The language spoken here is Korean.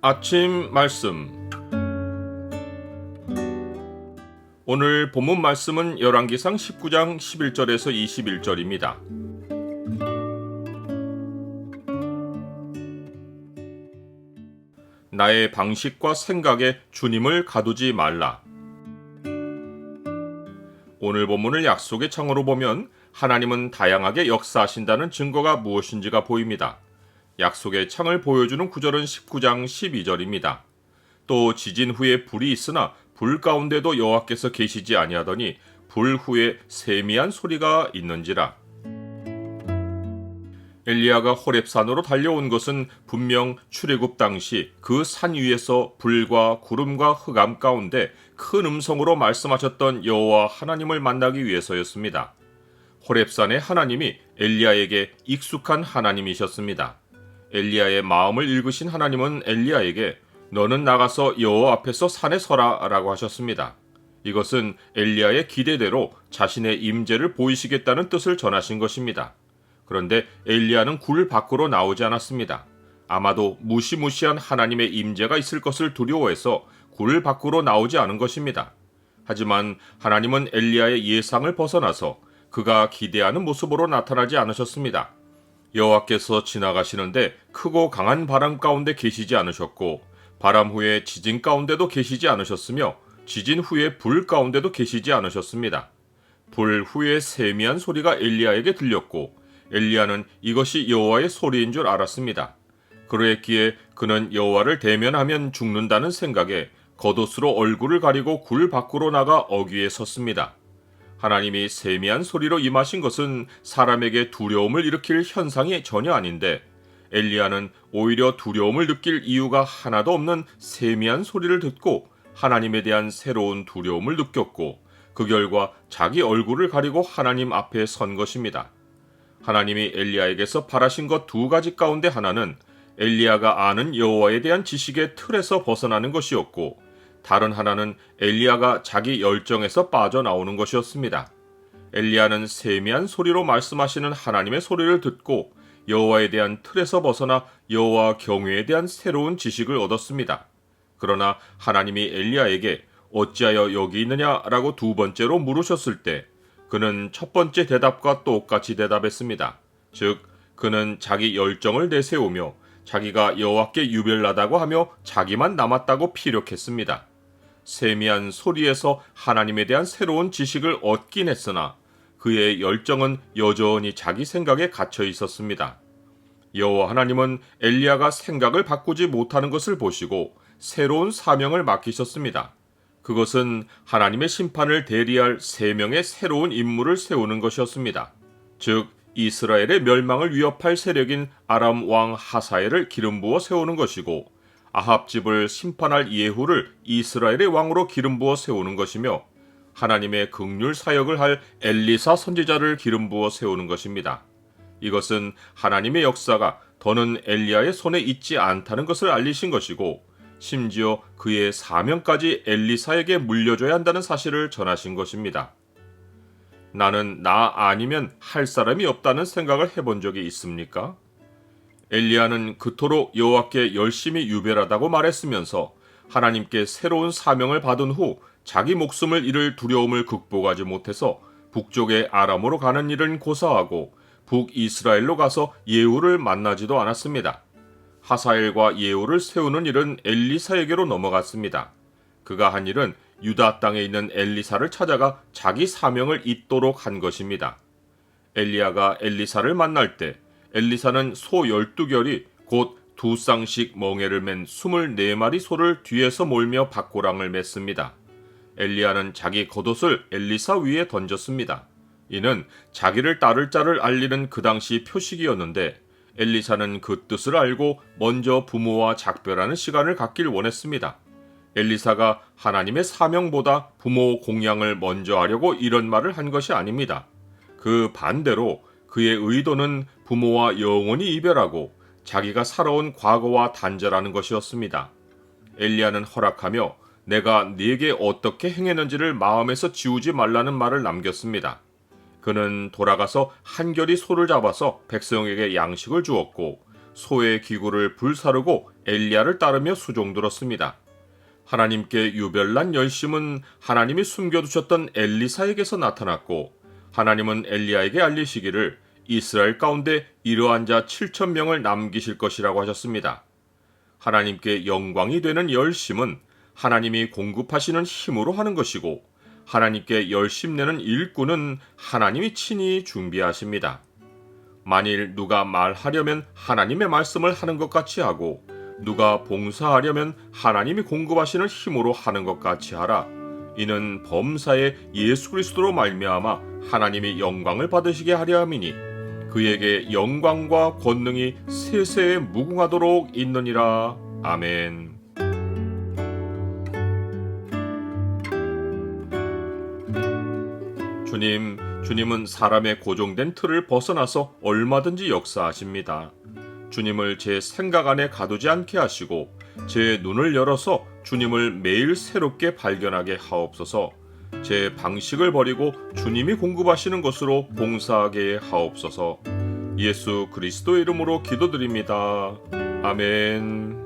아침 말씀. 오늘 본문 말씀은 열왕기상 19장 11절에서 21절입니다. 나의 방식과 생각에 주님을 가두지 말라. 오늘 본문을 약속의 창으로 보면 하나님은 다양하게 역사하신다는 증거가 무엇인지가 보입니다. 약속의 창을 보여주는 구절은 19장 12절입니다. 또 지진 후에 불이 있으나 불 가운데도 여호와께서 계시지 아니하더니 불 후에 세미한 소리가 있는지라. 엘리야가 호렙산으로 달려온 것은 분명 출애굽 당시 그 산 위에서 불과 구름과 흑암 가운데 큰 음성으로 말씀하셨던 여호와 하나님을 만나기 위해서였습니다. 호렙산의 하나님이 엘리야에게 익숙한 하나님이셨습니다. 엘리야의 마음을 읽으신 하나님은 엘리야에게 너는 나가서 여호와 앞에서 산에 서라 라고 하셨습니다. 이것은 엘리야의 기대대로 자신의 임재를 보이시겠다는 뜻을 전하신 것입니다. 그런데 엘리야는 굴 밖으로 나오지 않았습니다. 아마도 무시무시한 하나님의 임재가 있을 것을 두려워해서 굴 밖으로 나오지 않은 것입니다. 하지만 하나님은 엘리야의 예상을 벗어나서 그가 기대하는 모습으로 나타나지 않으셨습니다. 여호와께서 지나가시는데 크고 강한 바람 가운데 계시지 않으셨고 바람 후에 지진 가운데도 계시지 않으셨으며 지진 후에 불 가운데도 계시지 않으셨습니다. 불 후에 세미한 소리가 엘리야에게 들렸고 엘리야는 이것이 여호와의 소리인 줄 알았습니다. 그러했기에 그는 여호와를 대면하면 죽는다는 생각에 겉옷으로 얼굴을 가리고 굴 밖으로 나가 어귀에 섰습니다. 하나님이 세미한 소리로 임하신 것은 사람에게 두려움을 일으킬 현상이 전혀 아닌데 엘리야는 오히려 두려움을 느낄 이유가 하나도 없는 세미한 소리를 듣고 하나님에 대한 새로운 두려움을 느꼈고 그 결과 자기 얼굴을 가리고 하나님 앞에 선 것입니다. 하나님이 엘리야에게서 바라신 것 두 가지 가운데 하나는 엘리야가 아는 여호와에 대한 지식의 틀에서 벗어나는 것이었고 다른 하나는 엘리야가 자기 열정에서 빠져나오는 것이었습니다. 엘리야는 세미한 소리로 말씀하시는 하나님의 소리를 듣고 여호와에 대한 틀에서 벗어나 여호와 경외에 대한 새로운 지식을 얻었습니다. 그러나 하나님이 엘리야에게 어찌하여 여기 있느냐라고 두 번째로 물으셨을 때 그는 첫 번째 대답과 똑같이 대답했습니다. 즉 그는 자기 열정을 내세우며 자기가 여호와께 유별나다고 하며 자기만 남았다고 피력했습니다. 세미한 소리에서 하나님에 대한 새로운 지식을 얻긴 했으나 그의 열정은 여전히 자기 생각에 갇혀 있었습니다. 여호와 하나님은 엘리야가 생각을 바꾸지 못하는 것을 보시고 새로운 사명을 맡기셨습니다. 그것은 하나님의 심판을 대리할 3명의 새로운 인물을 세우는 것이었습니다. 즉 이스라엘의 멸망을 위협할 세력인 아람 왕 하사엘을 기름 부어 세우는 것이고 아합 집을 심판할 예후를 이스라엘의 왕으로 기름 부어 세우는 것이며 하나님의 긍휼 사역을 할 엘리사 선지자를 기름 부어 세우는 것입니다. 이것은 하나님의 역사가 더는 엘리야의 손에 있지 않다는 것을 알리신 것이고 심지어 그의 사명까지 엘리사에게 물려줘야 한다는 사실을 전하신 것입니다. 나는 나 아니면 할 사람이 없다는 생각을 해본 적이 있습니까? 엘리야는 그토록 여호와께 열심히 유별하다고 말했으면서 하나님께 새로운 사명을 받은 후 자기 목숨을 잃을 두려움을 극복하지 못해서 북쪽의 아람으로 가는 일은 고사하고 북이스라엘로 가서 예후를 만나지도 않았습니다. 하사엘과 예후를 세우는 일은 엘리사에게로 넘어갔습니다. 그가 한 일은 유다 땅에 있는 엘리사를 찾아가 자기 사명을 잇도록 한 것입니다. 엘리야가 엘리사를 만날 때 엘리사는 소 12결이 곧 2쌍씩 멍에를 맨 24마리 소를 뒤에서 몰며 박고랑을 맸습니다. 엘리야는 자기 겉옷을 엘리사 위에 던졌습니다. 이는 자기를 따를 자를 알리는 그 당시 표식이었는데 엘리사는 그 뜻을 알고 먼저 부모와 작별하는 시간을 갖길 원했습니다. 엘리사가 하나님의 사명보다 부모 공양을 먼저 하려고 이런 말을 한 것이 아닙니다. 그 반대로 그의 의도는 부모와 영원히 이별하고 자기가 살아온 과거와 단절하는 것이었습니다. 엘리야는 허락하며 내가 네게 어떻게 행했는지를 마음에서 지우지 말라는 말을 남겼습니다. 그는 돌아가서 한결이 소를 잡아서 백성에게 양식을 주었고 소의 기구를 불사르고 엘리야를 따르며 수종들었습니다. 하나님께 유별난 열심은 하나님이 숨겨두셨던 엘리사에게서 나타났고, 하나님은 엘리야에게 알리시기를 이스라엘 가운데 이러한 자 7,000명을 남기실 것이라고 하셨습니다. 하나님께 영광이 되는 열심은 하나님이 공급하시는 힘으로 하는 것이고, 하나님께 열심내는 일꾼은 하나님이 친히 준비하십니다. 만일 누가 말하려면 하나님의 말씀을 하는 것 같이 하고, 누가 봉사하려면 하나님이 공급하시는 힘으로 하는 것 같이 하라. 이는 범사에 예수 그리스도로 말미암아 하나님이 영광을 받으시게 하려 함이니 그에게 영광과 권능이 세세에 무궁하도록 있느니라. 아멘. 주님은 사람의 고정된 틀을 벗어나서 얼마든지 역사하십니다. 주님을 제 생각 안에 가두지 않게 하시고 제 눈을 열어서 주님을 매일 새롭게 발견하게 하옵소서. 제 방식을 버리고 주님이 공급하시는 것으로 봉사하게 하옵소서. 예수 그리스도의 이름으로 기도드립니다. 아멘.